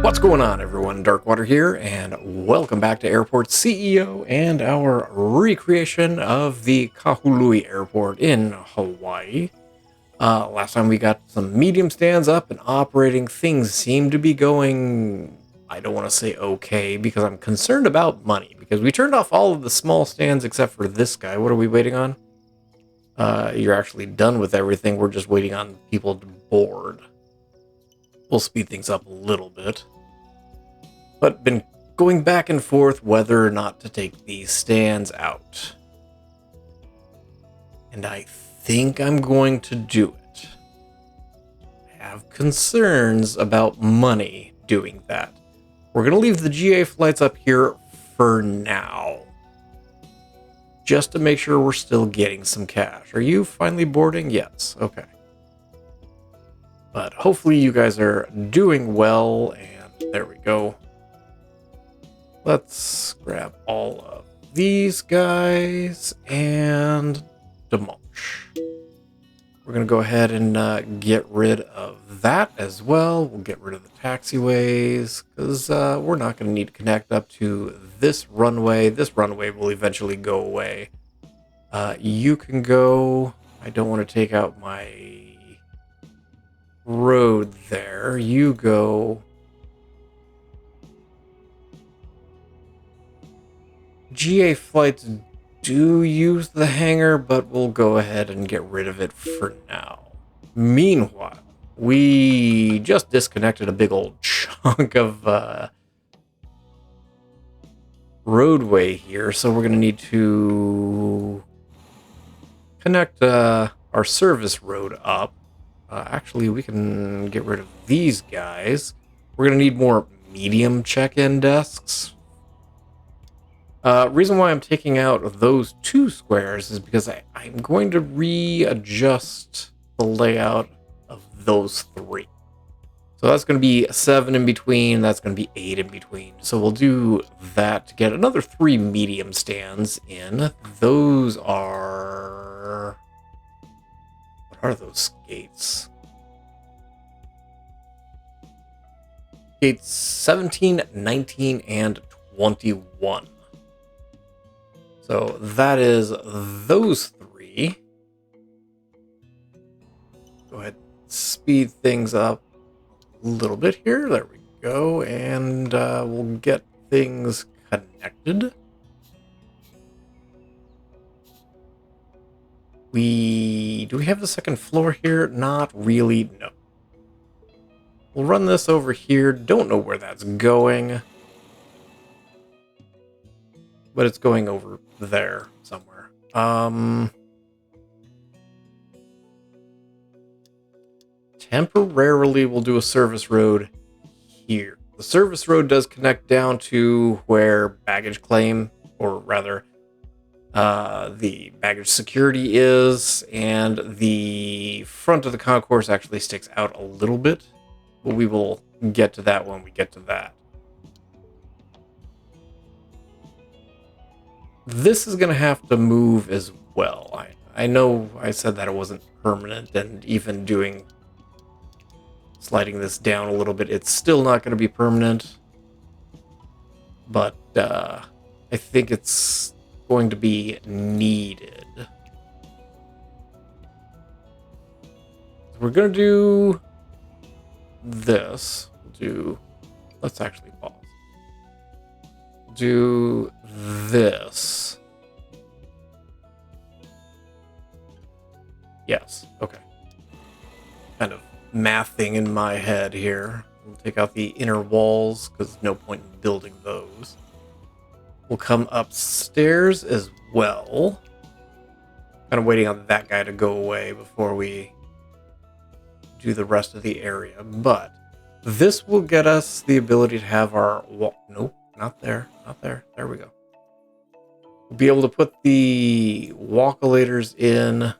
What's going on, everyone? Darkwater here, and welcome back to Airport CEO and our recreation of the Kahului Airport in Hawaii. Last time we got some medium stands up and operating. Things seem to be going, I don't want to say okay, because I'm concerned about money, because we turned off all of the small stands except for this guy. What are we waiting on? You're actually done with everything. We're just waiting on people to board. We'll speed things up a little bit. But been going back and forth whether or not to take these stands out. And I think I'm going to do it. I have concerns about money doing that. We're going to leave the GA flights up here for now. Just to make sure we're still getting some cash. Are you finally boarding? Yes. Okay. But hopefully you guys are doing well, and there we go. Let's grab all of these guys and demolish. We're going to go ahead and get rid of that as well. We'll get rid of the taxiways because we're not going to need to connect up to this runway. This runway will eventually go away. You can go. I don't want to take out my road there. You go. GA flights do use the hangar, but we'll go ahead and get rid of it for now. Meanwhile, we just disconnected a big old chunk of roadway here, so we're going to need to connect our service road up. Actually, we can get rid of these guys. We're going to need more medium check-in desks. Reason why I'm taking out those two squares is because I'm going to readjust the layout of those three. So that's going to be 7 in between, that's going to be 8 in between. So we'll do that to get another 3 medium stands in. Those are... What are those gates? Gates 17, 19, and 21. So that is those 3. Go ahead and speed things up a little bit here. There we go. And we'll get things connected. Do we have the second floor here? Not really, no. We'll run this over here. Don't know where that's going. But it's going over there somewhere. Temporarily, we'll do a service road here. The service road does connect down to where baggage claim, or rather, the baggage security is, and the front of the concourse actually sticks out a little bit. But we will get to that when we get to that. This is going to have to move as well. I know I said that it wasn't permanent, and even sliding this down a little bit, it's still not going to be permanent. But I think it's going to be needed. We're going to do this. Let's actually pause. Do this. Yes, okay. Kind of mathing in my head here. We'll take out the inner walls because there's no point in building those. We'll come upstairs as well. Kind of waiting on that guy to go away before we do the rest of the area. But this will get us the ability to have our nope. Not there. Not there. There we go. We'll be able to put the walkolators in.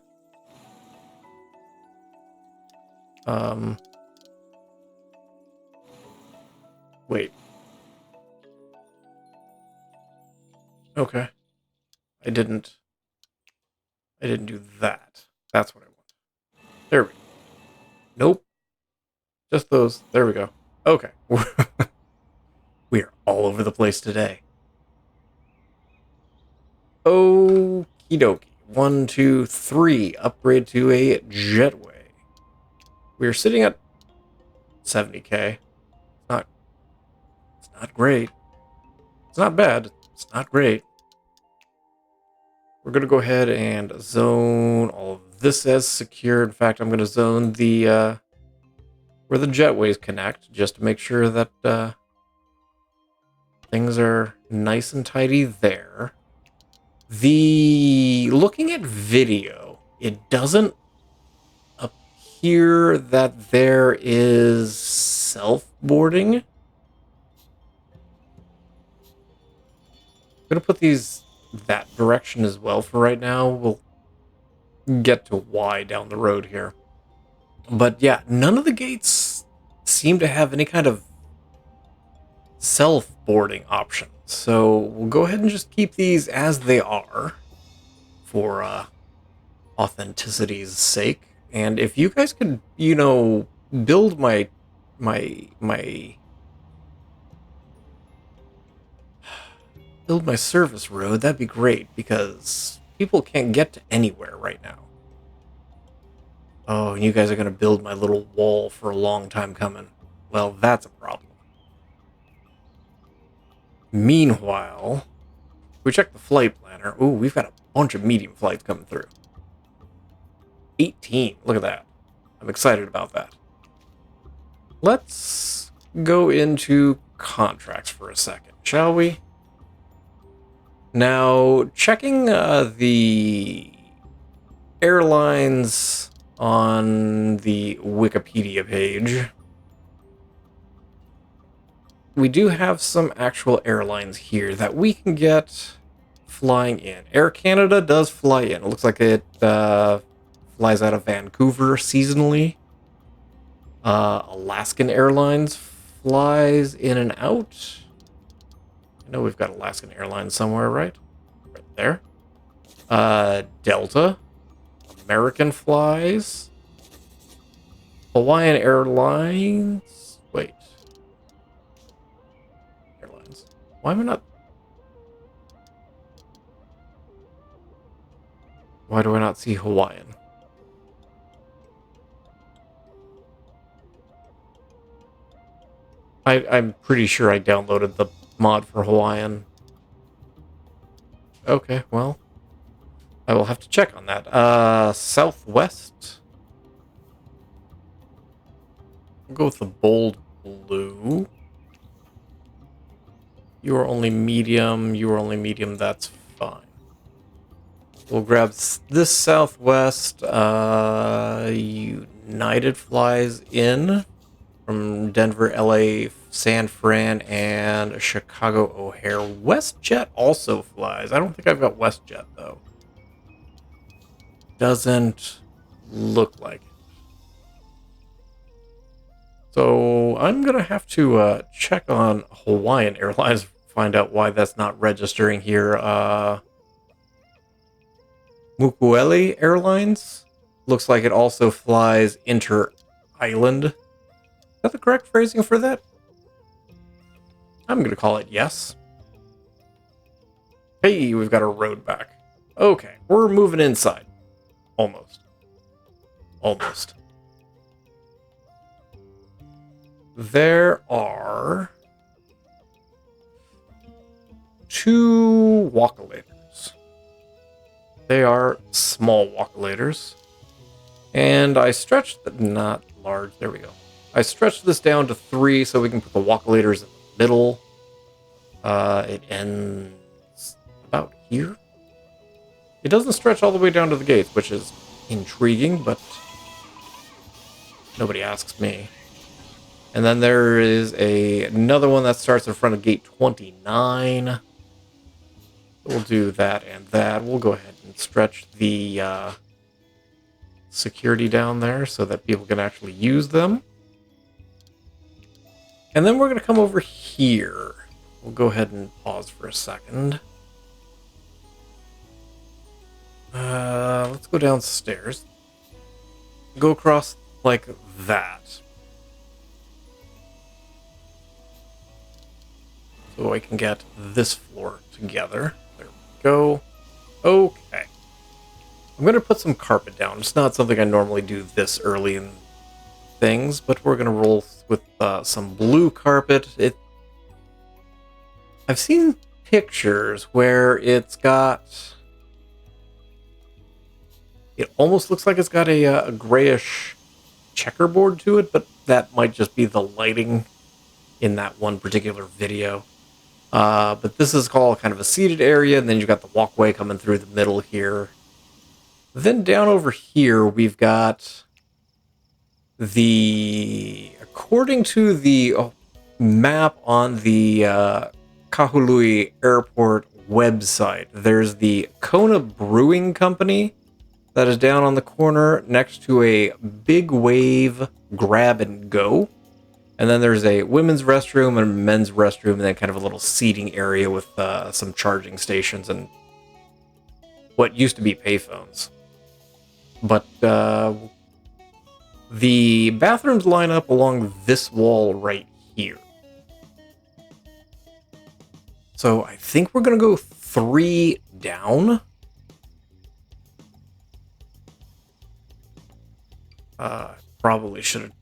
Wait. Okay. I didn't do that. That's what I want. There we go. Nope. Just those. There we go. Okay. We are all over the place today. Okie dokie. 1, 2, 3. Upgrade to a jetway. We're sitting at 70k. It's not great. It's not bad. It's not great. We're gonna go ahead and zone all of this as secure. In fact, I'm gonna zone the where the jetways connect, just to make sure that things are nice and tidy there. Looking at video, it doesn't appear that there is self-boarding. I'm gonna put these that direction as well for right now. We'll get to why down the road here. But yeah, none of the gates seem to have any kind of self-boarding option. So we'll go ahead and just keep these as they are for authenticity's sake. And if you guys could, build my service road, that'd be great, because people can't get to anywhere right now. Oh, and you guys are going to build my little wall for a long time coming. Well, that's a problem. Meanwhile, we check the flight planner. Ooh, we've got a bunch of medium flights coming through. 18. Look at that. I'm excited about that. Let's go into contracts for a second, shall we? Now, checking the airlines on the Wikipedia page, we do have some actual airlines here that we can get flying in. Air Canada does fly in. It looks like it flies out of Vancouver seasonally. Alaskan Airlines flies in and out. I know we've got Alaskan Airlines somewhere, right? Right there. Delta. American flies. Hawaiian Airlines. Wait. Airlines. Why am I not... Why do I not see Hawaiian? I'm pretty sure I downloaded the mod for Hawaiian. Okay, well, I will have to check on that. Southwest. I'll go with the bold blue. You are only medium. You are only medium. That's fine. We'll grab this Southwest. United flies in from Denver, LA, San Fran, and Chicago O'Hare. WestJet also flies. I don't think I've got WestJet, though. Doesn't look like it. So I'm going to have to check on Hawaiian Airlines, find out why that's not registering here. Mukuele Airlines looks like it also flies inter-island. Is that the correct phrasing for that? I'm going to call it yes. Hey, we've got our road back. Okay, we're moving inside. Almost. Almost. There are 2 walkolators. They are small walkolators. And I stretched the... Not large. There we go. I stretched this down to 3 so we can put the walkolators in the middle. It ends about here. It doesn't stretch all the way down to the gates, which is intriguing, but nobody asks me. And then there is another one that starts in front of gate 29. We'll do that and that. We'll go ahead and stretch the security down there so that people can actually use them. And then we're going to come over here. We'll go ahead and pause for a second. Let's go downstairs. Go across like that. so I can get this floor together. There we go. Okay. I'm going to put some carpet down. It's not something I normally do this early in things, but we're going to roll with some blue carpet. I've seen pictures where it's got... It almost looks like it's got a grayish checkerboard to it, but that might just be the lighting in that one particular video. But this is called kind of a seated area, and then you've got the walkway coming through the middle here. Then down over here, we've got according to the map on the Kahului Airport website, there's the Kona Brewing Company that is down on the corner next to a Big Wave Grab and Go. And then there's a women's restroom and a men's restroom, and then kind of a little seating area with some charging stations and what used to be payphones. But the bathrooms line up along this wall right here. So I think we're going to go 3 down. Probably should have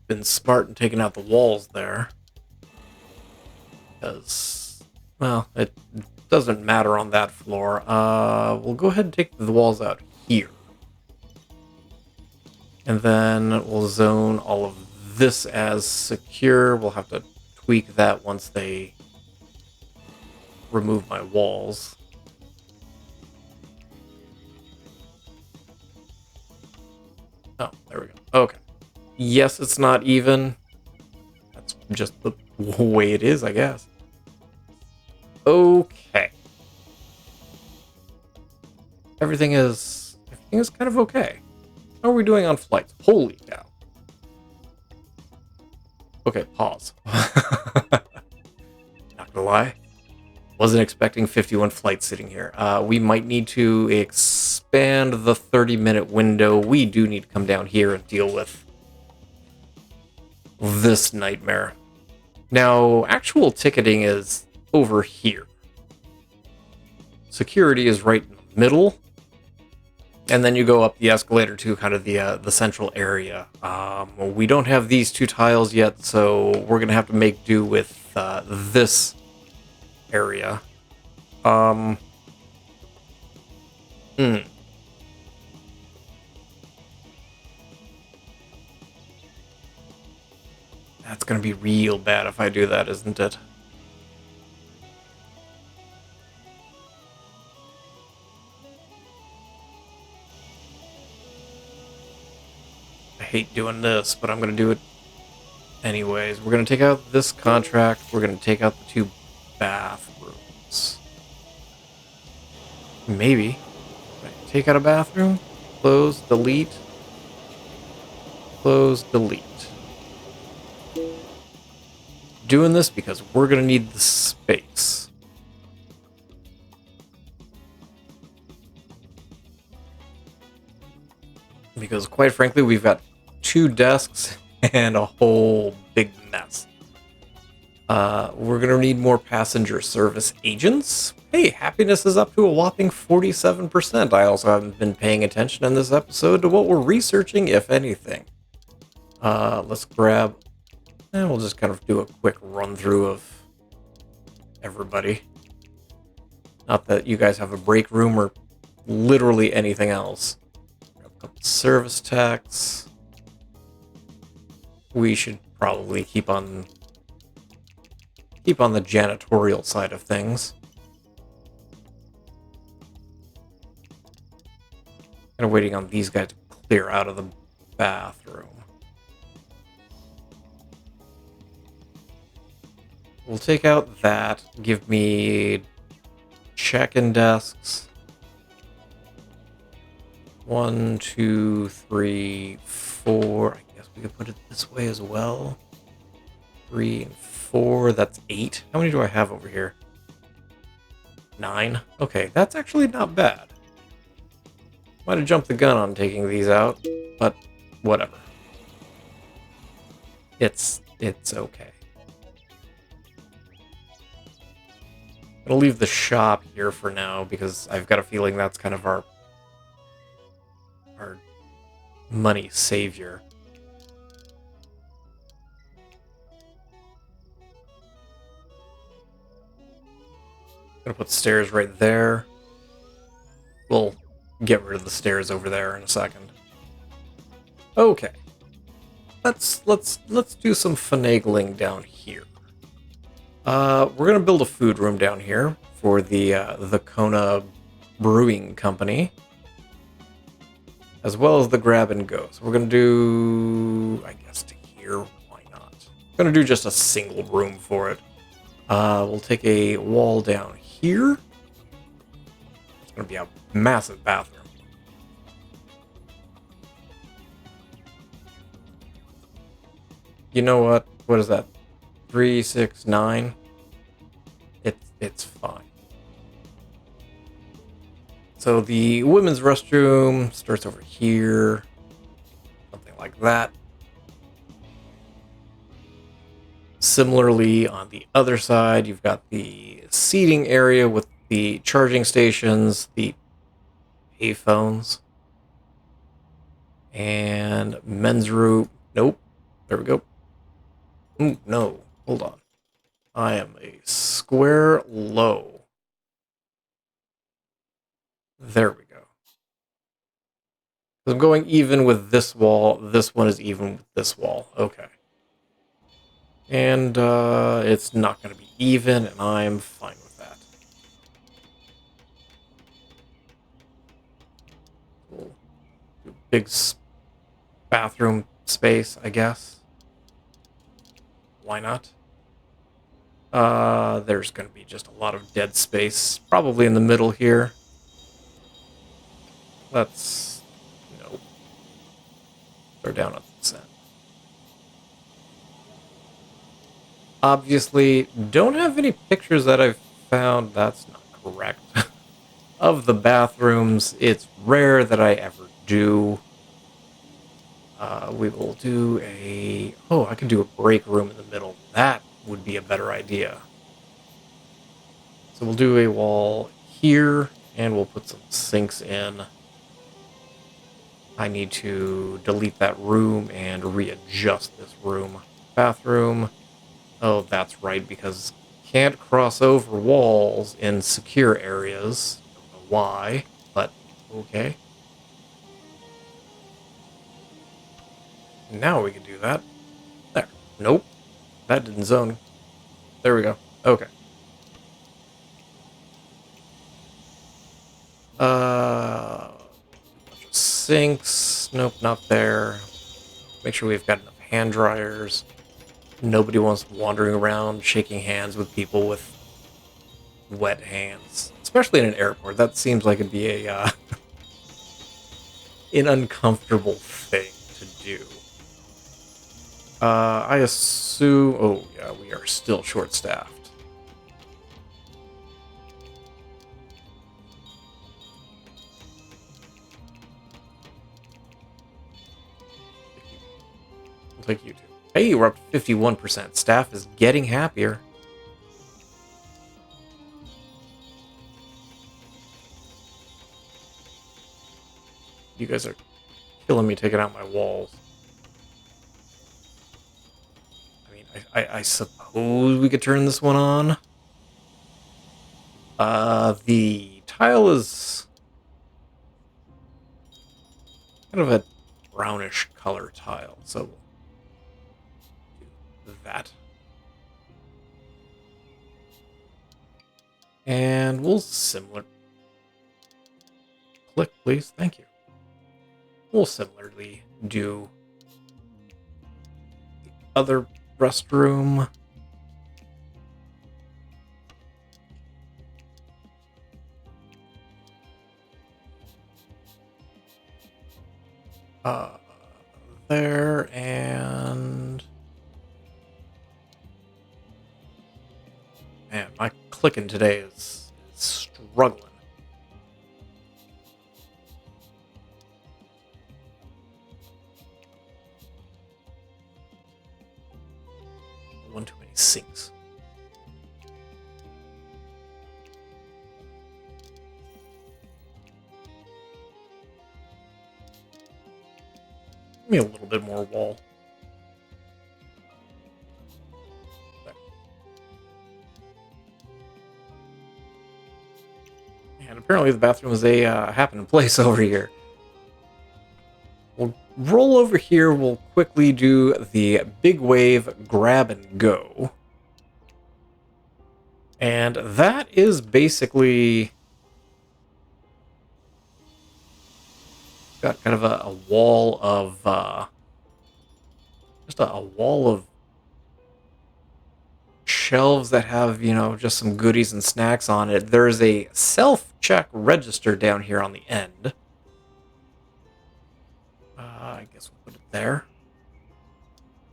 been smart and taken out the walls there. Because, well, it doesn't matter on that floor. We'll go ahead and take the walls out here. And then we'll zone all of this as secure. We'll have to tweak that once they remove my walls. Oh, there we go. Okay. Yes, it's not even. That's just the way it is, I guess. Okay. Everything is kind of okay. How are we doing on flights? Holy cow. Okay, pause. Not gonna lie. Wasn't expecting 51 flights sitting here. We might need to expand the 30-minute window. We do need to come down here and deal with this nightmare. Now, actual ticketing is over here. Security is right in the middle. And then you go up the escalator to kind of the central area. We don't have these 2 tiles yet, so we're going to have to make do with this area. That's going to be real bad if I do that, isn't it? I hate doing this, but I'm going to do it anyways. We're going to take out this contract. We're going to take out the 2 bathrooms. Maybe. Take out a bathroom. Close, delete. Close, delete. Doing this because we're going to need the space. Because quite frankly, we've got 2 desks and a whole big mess. We're going to need more passenger service agents. Hey, happiness is up to a whopping 47%. I also haven't been paying attention in this episode to what we're researching, if anything. Let's grab... And we'll just kind of do a quick run-through of everybody. Not that you guys have a break room or literally anything else. Grab a couple service techs. We should probably keep on the janitorial side of things. Kind of waiting on these guys to clear out of the bathroom. We'll take out that. Give me check-in desks. 1, 2, 3, 4. I guess we could put it this way as well. 3 and 4. That's 8. How many do I have over here? 9. Okay, that's actually not bad. Might have jumped the gun on taking these out, but whatever. It's okay. I'm gonna leave the shop here for now because I've got a feeling that's kind of our money savior. Gonna put stairs right there. We'll get rid of the stairs over there in a second. Okay. Let's do some finagling down here. We're gonna build a food room down here for the Kona Brewing Company, as well as the grab and go. So we're gonna do, I guess, to here. Why not? We're gonna do just a single room for it. We'll take a wall down here. It's gonna be a massive bathroom. You know what? What is that? 369. It's fine. So the women's restroom starts over here. Something like that. Similarly, on the other side, you've got the seating area with the charging stations, the payphones, and men's room. Nope. There we go. Ooh, no. Hold on. I am a square low. There we go. I'm going even with this wall. This one is even with this wall. Okay. And it's not going to be even, and I'm fine with that. We'll do big bathroom space, I guess. Why not? There's going to be just a lot of dead space, probably in the middle here. Let's, nope. Throw down at this end. Obviously, don't have any pictures that I've found. That's not correct. Of the bathrooms. It's rare that I ever do. We will do a... Oh, I can do a break room in the middle. That would be a better idea. So we'll do a wall here, and we'll put some sinks in. I need to delete that room and readjust this room. Bathroom. Oh, that's right, because can't cross over walls in secure areas. Don't know why, but okay. Now we can do that. There. Nope. That didn't zone. There we go. Okay. Bunch of sinks. Nope, not there. Make sure we've got enough hand dryers. Nobody wants wandering around shaking hands with people with wet hands. Especially in an airport. That seems like it'd be a an uncomfortable thing to do. I assume... Oh, yeah, we are still short-staffed. I'll take you two. Hey, we're up to 51%. Staff is getting happier. You guys are killing me taking out my walls. I mean, I suppose we could turn this one on. The tile is kind of a brownish color tile, so we'll do that. And we'll similar... Click, please. Thank you. We'll similarly do the other restroom. There, and... Man, my clicking today is struggling. One too many sinks. Give me a little bit more wall. There. And apparently the bathroom is a happening place over here. We'll roll over here. We'll quickly do the big wave grab and go. And that is basically got kind of a wall of just a wall of shelves that have, you know, just some goodies and snacks on it. There's a self-check register down here on the end. I guess we'll put it there.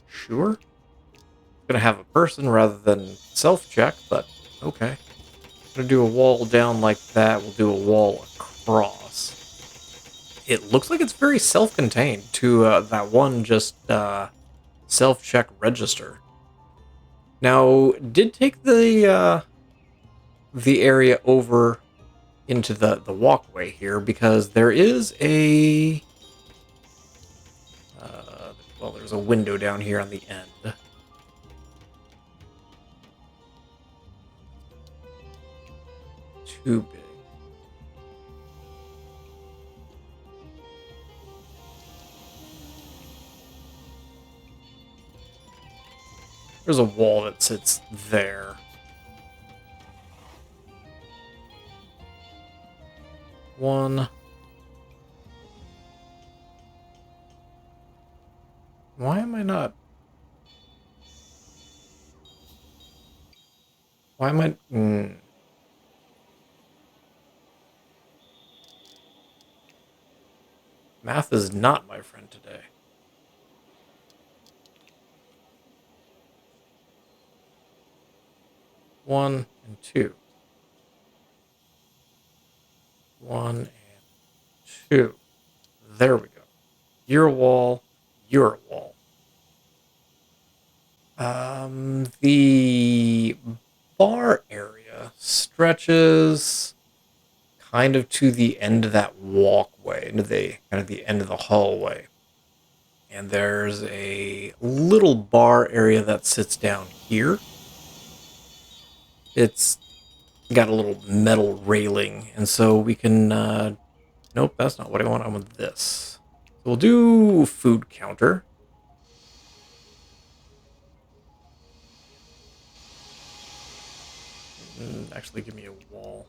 Sure. Gonna have a person rather than self-check, but okay. Gonna do a wall down like that. We'll do a wall across. It looks like it's very self-contained to that one just self-check register. Now, did take the area over into the walkway here because there is a well, there's a window down here on the end. Too big. There's a wall that sits there. One. Why am I not? Why am I? Math is not my friend today. One and two. One and two. There we go. You're a wall. You're a wall. The bar area stretches kind of to the end of that walkway, into the kind of the end of the hallway. And there's a little bar area that sits down here. It's got a little metal railing, and so we can, nope, that's not what I want. I want this. So we'll do food counter. Actually, give me a wall.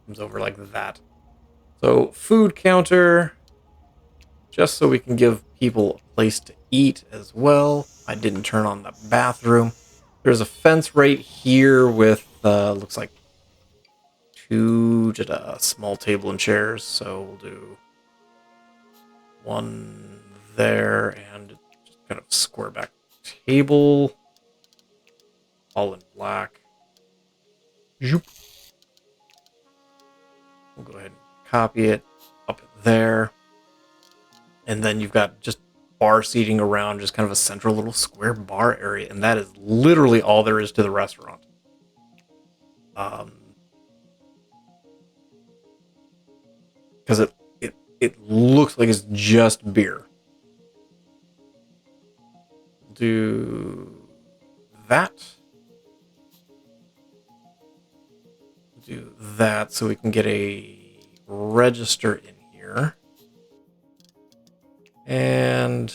Comes over like that. So food counter, just so we can give people a place to eat as well. I didn't turn on the bathroom. There's a fence right here with, looks like just a small table and chairs. So we'll do one there and just kind of square back table. All in black. Zoop. We'll go ahead and copy it up there. And then you've got just bar seating around, just kind of a central little square bar area. And that is literally all there is to the restaurant. Because it looks like it's just beer. We'll do that. Do that so we can get a register in here. And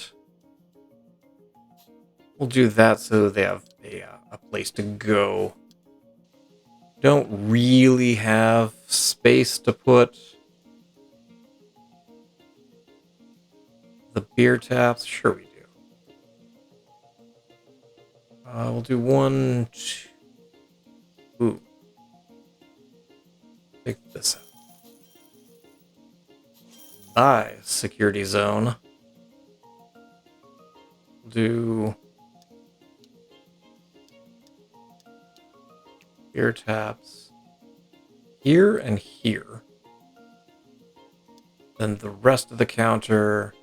we'll do that so they have a place to go. Don't really have space to put the beer taps. Sure we do. We'll do one, two. Ooh. Take this out. Buy security zone. Do beer taps here and here. Then the rest of the counter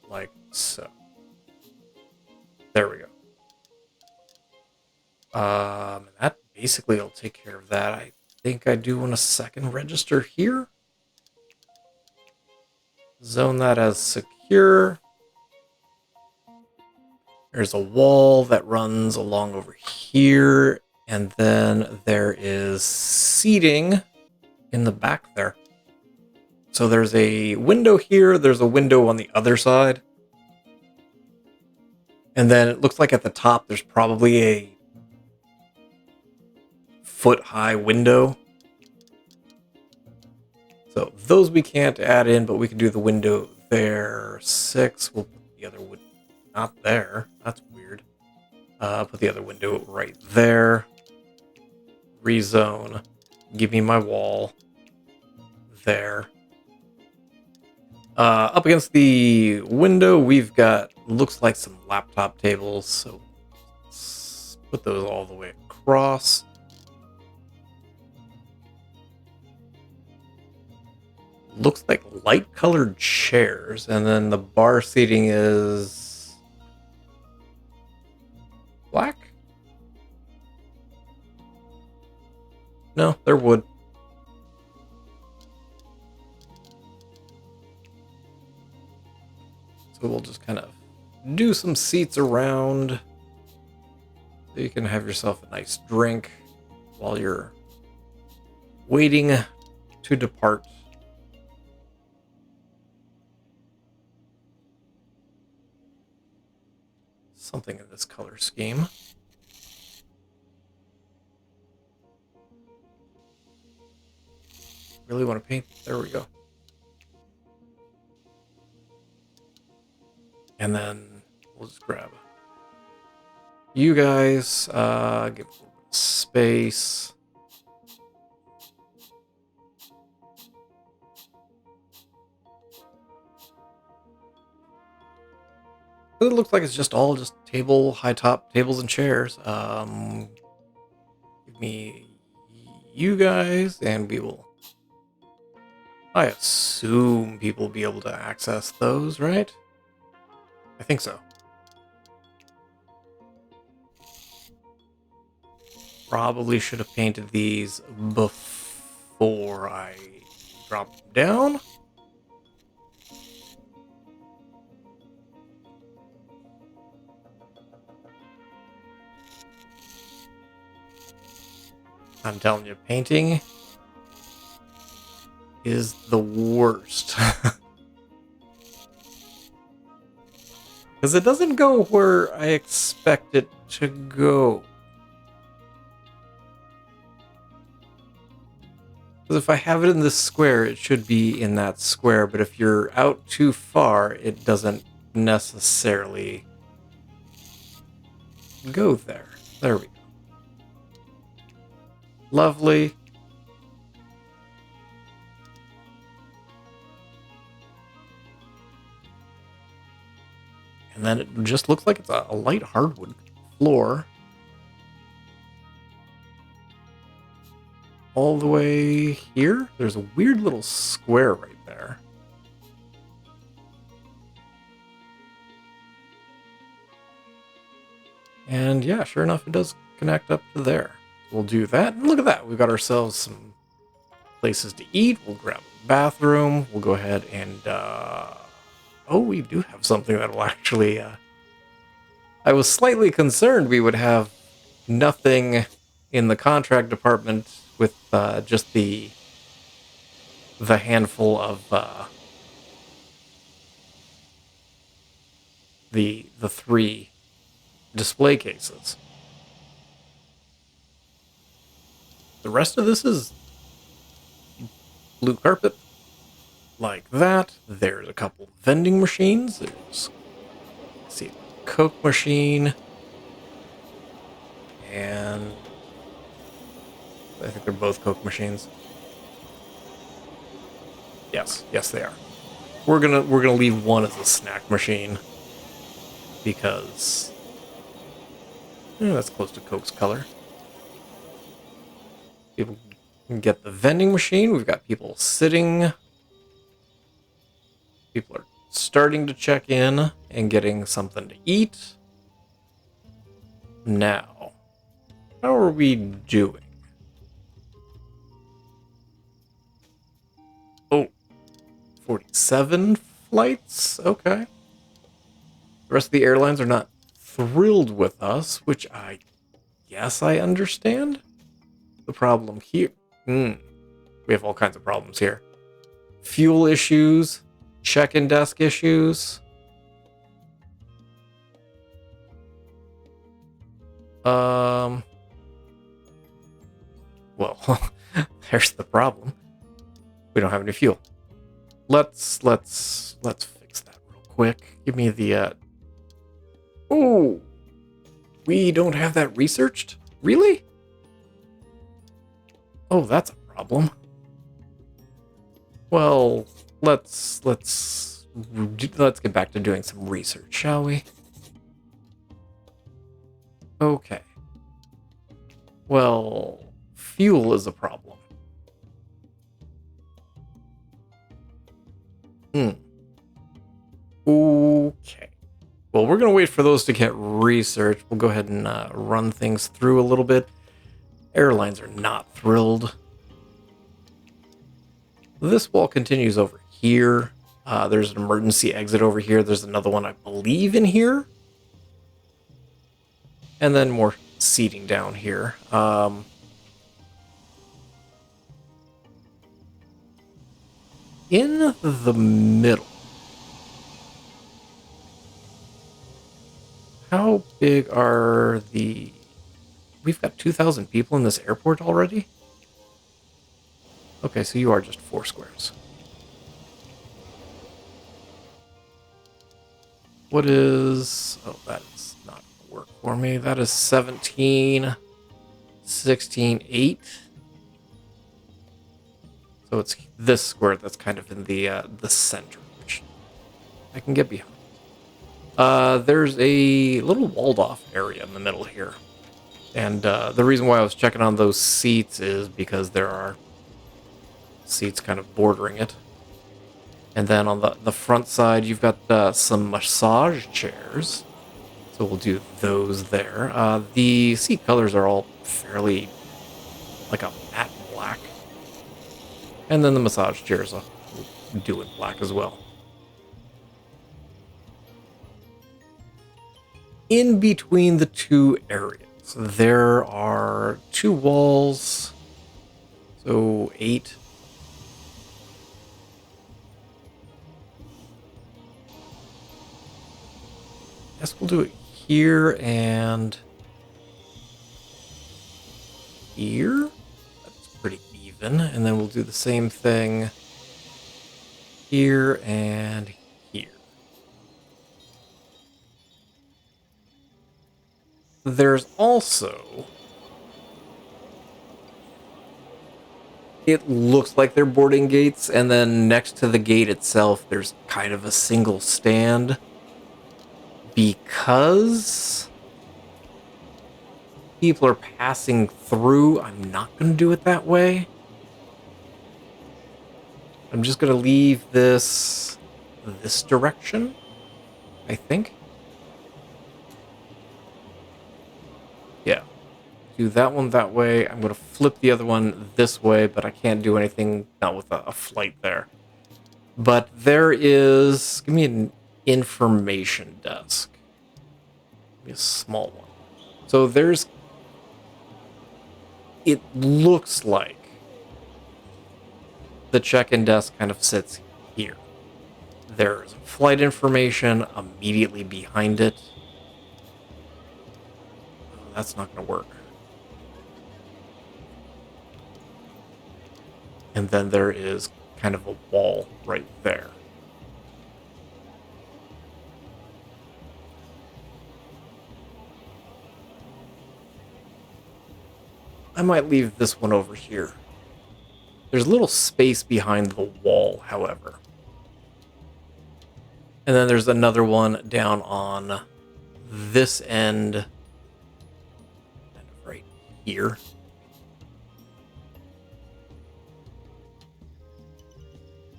like so. There we go. That basically will take care of that. I think I do want a second register here. Zone that as secure. There's a wall that runs along over here, and then there is seating in the back there. So there's a window here, there's a window on the other side. And then it looks like at the top there's probably a foot-high window. So those we can't add in, but we can do the window there. 6, we'll put the other window not there. That's weird. Put the other window right there. Rezone. Give me my wall. There. Up against the window, we've got, looks like some laptop tables, so let's put those all the way across. Looks like light-colored chairs, and then the bar seating is black? No, they're wood. So we'll just kind of do some seats around so you can have yourself a nice drink while you're waiting to depart. Something in this color scheme. Really want to paint? There we go. And then we'll just grab you guys, give a little bit of space. It looks like it's just all just high top tables and chairs. Give me you guys, and we will. I assume people will be able to access those, right? I think so. Probably should have painted these before I dropped them down. I'm telling you, painting is the worst. Because it doesn't go where I expect it to go. Because if I have it in this square, it should be in that square. But if you're out too far, it doesn't necessarily go there. There we go. Lovely. And then it just looks like it's a light hardwood floor. All the way here, there's a weird little square right there. And yeah, sure enough, it does connect up to there. We'll do that. And look at that. We've got ourselves some places to eat. We'll grab a bathroom. We'll go ahead and... oh, we do have something that will actually... I was slightly concerned we would have nothing in the contract department with just the handful of the 3 display cases. The rest of this is blue carpet, like that. There's a couple vending machines. There's, let's see, a Coke machine, and I think they're both Coke machines. Yes, they are. We're gonna leave one as a snack machine because that's close to Coke's color. People can get the vending machine. We've got people sitting. People are starting to check in and getting something to eat. Now, how are we doing? Oh, 47, flights. Okay. The rest of the airlines are not thrilled with us, which I guess I understand. The problem here. We have all kinds of problems here. Fuel issues, check-in desk issues. Well, there's the problem. We don't have any fuel. Let's fix that real quick. Give me the Oh, we don't have that researched? Really? Oh, that's a problem. Well, let's get back to doing some research, shall we? Okay. Well, fuel is a problem. Okay. Well, we're going to wait for those to get researched. We'll go ahead and run things through a little bit. Airlines are not thrilled. This wall continues over here. There's an emergency exit over here. There's another one, I believe, in here. And then more seating down here. In the middle. How big are the... We've got 2,000 people in this airport already? Okay, so you are just 4 squares. What is... Oh, that is not going to work for me. That is 17, 16, 8. So it's this square that's kind of in the center, which I can get behind. There's a little walled off area in the middle here. And the reason why I was checking on those seats is because there are seats kind of bordering it. And then on the front side, you've got some massage chairs. So we'll do those there. The seat colors are all fairly like a matte black. And then the massage chairs will do it black as well. In between the two areas, there are 2 walls. So 8. Guess we'll do it here and here. That's pretty even. And then we'll do the same thing here and here. There's also... It looks like they're boarding gates, and then next to the gate itself, there's kind of a single stand. Because people are passing through, I'm not going to do it that way. I'm just going to leave this direction, I think. Yeah. Do that one that way. I'm going to flip the other one this way, but I can't do anything, not with a flight there. But there is... Give me an information desk. A small one. So there's... It looks like the check-in desk kind of sits here. There's flight information immediately behind it. Oh, that's not going to work. And then there is kind of a wall right there. I might leave this one over here. There's a little space behind the wall, however. And then there's another one down on this end, kind of right here.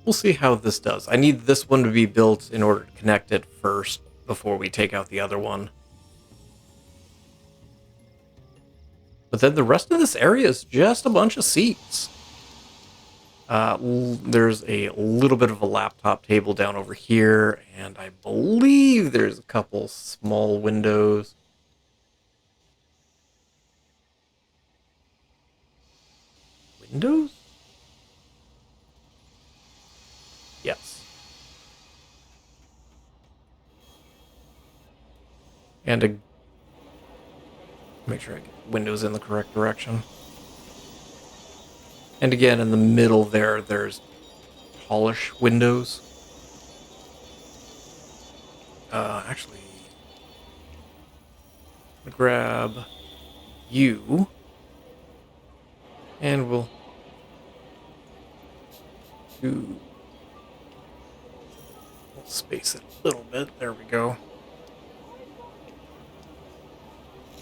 We'll see how this does. I need this one to be built in order to connect it first before we take out the other one. But then the rest of this area is just a bunch of seats. There's a little bit of a laptop table down over here, and I believe there's a couple small windows. Windows? Yes. And make sure I get windows in the correct direction. And again, in the middle there's polish windows. Actually, I'm gonna grab you, and we'll space it a little bit. There we go.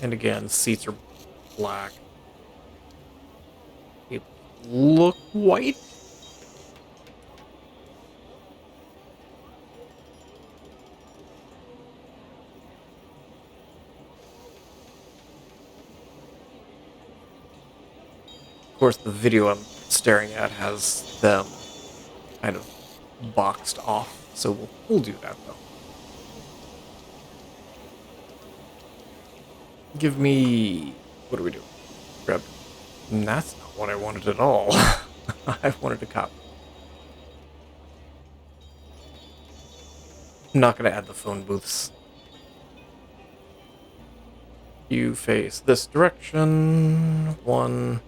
And again, seats are black. They look white. Of course, the video I'm staring at has them kind of boxed off, so we'll do that though. Give me... what do we do? Grab... That's not what I wanted at all. I wanted to copy. I'm not going to add the phone booths. You face this direction. One...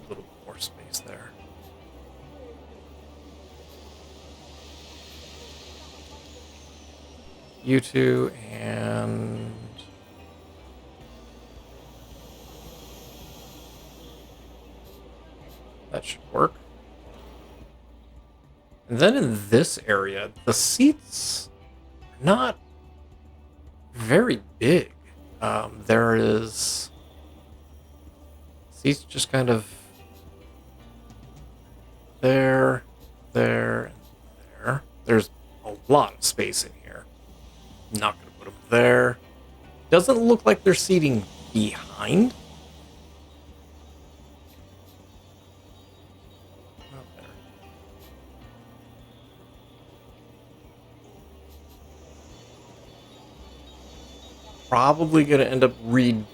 a little more space there. You two, and that should work. And then in this area, the seats are not very big. There is seats just kind of there, there, and there. There's a lot of space in here. Not going to put them there. Doesn't look like they're seating behind. Not there. Probably going to end up redoing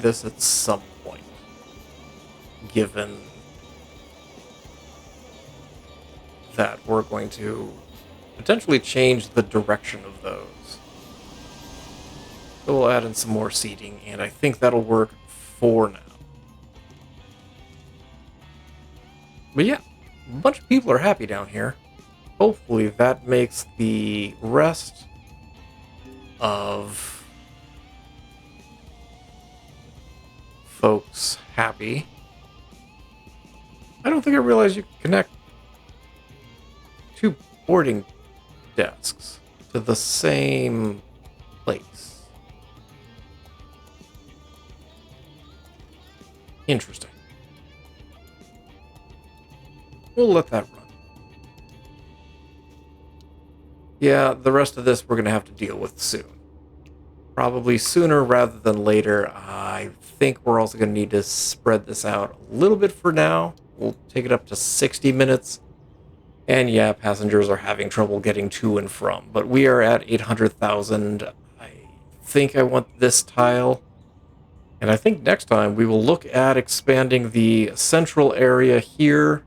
this at some point, given that we're going to potentially change the direction of those. So we'll add in some more seating, and I think that'll work for now. But yeah, a bunch of people are happy down here. Hopefully that makes the rest of folks happy. I don't think I realized you could connect two boarding desks to the same place. Interesting. We'll let that run. Yeah, the rest of this we're going to have to deal with soon. Probably sooner rather than later. I think we're also going to need to spread this out a little bit for now. We'll take it up to 60 minutes. And yeah, passengers are having trouble getting to and from. But we are at 800,000. I think I want this tile. And I think next time we will look at expanding the central area here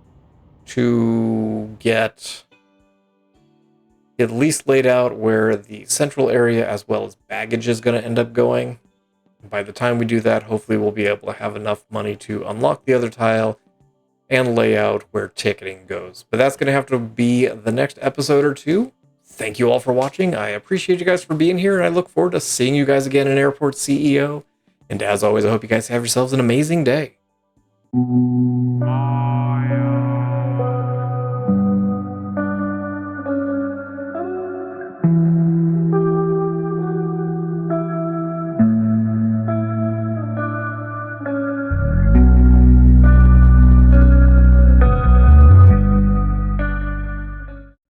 to get at least laid out where the central area as well as baggage is going to end up going. By the time we do that, hopefully we'll be able to have enough money to unlock the other tile and lay out where ticketing goes. But that's going to have to be the next episode or two. Thank you all for watching. I appreciate you guys for being here, and I look forward to seeing you guys again in Airport CEO. And as always, I hope you guys have yourselves an amazing day.